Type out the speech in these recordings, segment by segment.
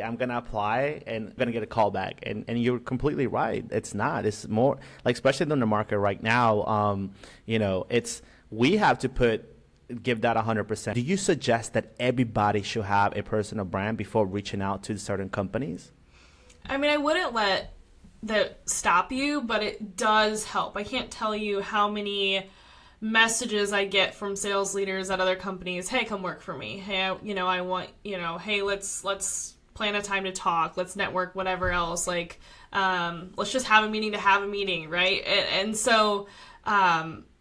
I'm gonna apply and I'm gonna get a call back. And you're completely right. It's not. It's more like, especially in the market right now. It's we have to give that 100%. Do you suggest that everybody should have a personal brand before reaching out to certain companies? I mean, I wouldn't let that stop you, but it does help. I can't tell you how many messages I get from sales leaders at other companies. Hey, come work for me. Hey, I want, hey, let's plan a time to talk. Let's network, whatever else. Like, let's just have a meeting to have a meeting, right? And so,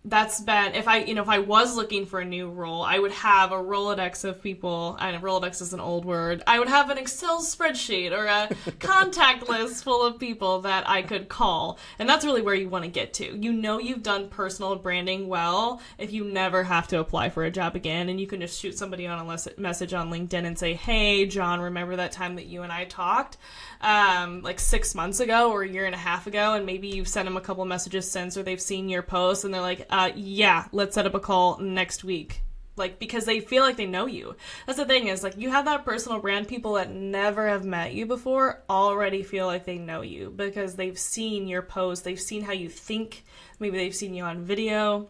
that's been, if I was looking for a new role, I would have a Rolodex of people. I know Rolodex is an old word. I would have an Excel spreadsheet or a contact list full of people that I could call. And that's really where you want to get to. You've done personal branding well if you never have to apply for a job again, and you can just shoot somebody on a message on LinkedIn and say, hey, John, remember that time that you and I talked? Like 6 months ago or a year and a half ago, and maybe you've sent them a couple messages since, or they've seen your post and they're like, yeah, let's set up a call next week. Like, because they feel like they know you. That's the thing, is like, you have that personal brand. People that never have met you before already feel like they know you because they've seen your post, they've seen how you think, maybe they've seen you on video,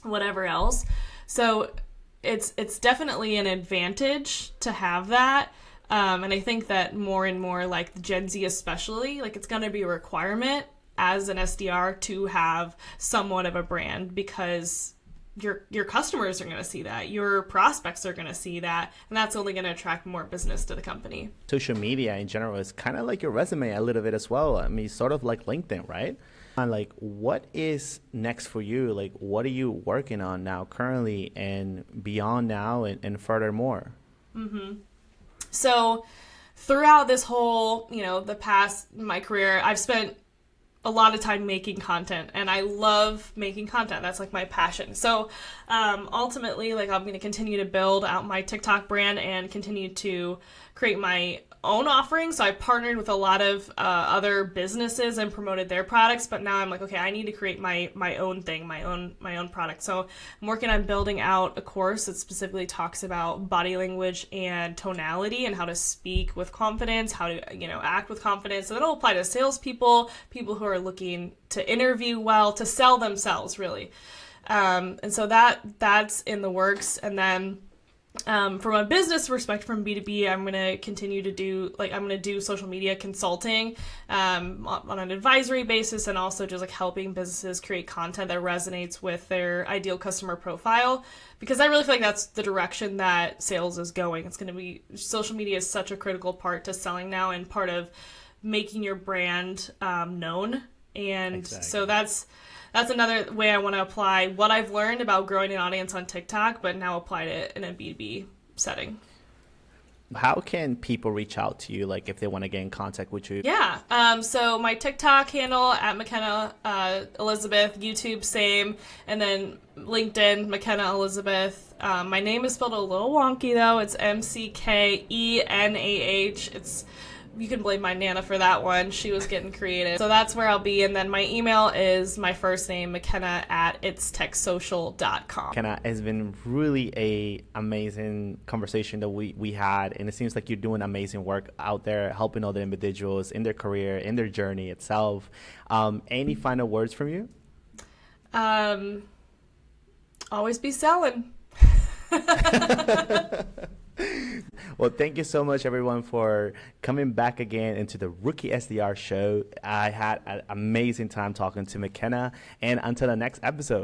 whatever else. So it's definitely an advantage to have that. And I think that more and more, like Gen Z especially, like it's going to be a requirement as an SDR to have somewhat of a brand, because your customers are going to see that, your prospects are going to see that, and that's only going to attract more business to the company. Social media in general is kind of like your resume a little bit as well. I mean, sort of like LinkedIn, right? And like, what is next for you? Like, what are you working on now currently and beyond now and furthermore? Mm-hmm. So throughout this whole, the past, my career, I've spent a lot of time making content, and I love making content. That's like my passion. So ultimately, like, I'm going to continue to build out my TikTok brand and continue to create my own offerings. So I partnered with a lot of other businesses and promoted their products, but now I'm like, okay, I need to create my own thing, my own product. So I'm working on building out a course that specifically talks about body language and tonality and how to speak with confidence, how to act with confidence. So that'll apply to salespeople, people who are looking to interview well, to sell themselves, really. And so that's in the works. And then from a business perspective, from B2B, I'm going to continue to do, I'm going to do social media consulting on an advisory basis, and also just like helping businesses create content that resonates with their ideal customer profile, because I really feel like that's the direction that sales is going. It's going to be, social media is such a critical part to selling now, and part of making your brand known. And exactly. So that's another way I want to apply what I've learned about growing an audience on TikTok, but now apply it in a B2B setting. How can people reach out to you, like if they want to get in contact with you? Yeah. So my TikTok handle at McKenna Elizabeth, YouTube same, and then LinkedIn McKenna Elizabeth. My name is spelled a little wonky though. It's McKenah. You can blame my Nana for that one. She was getting creative. So that's where I'll be. And then my email is my first name, McKenna at itstechsocial.com. McKenna, it's been really a amazing conversation that we had. And it seems like you're doing amazing work out there, helping other individuals in their career, in their journey itself. Any final words from you? Always be selling. Well, thank you so much, everyone, for coming back again into the Rookie SDR show. I had an amazing time talking to McKenna, and until the next episode.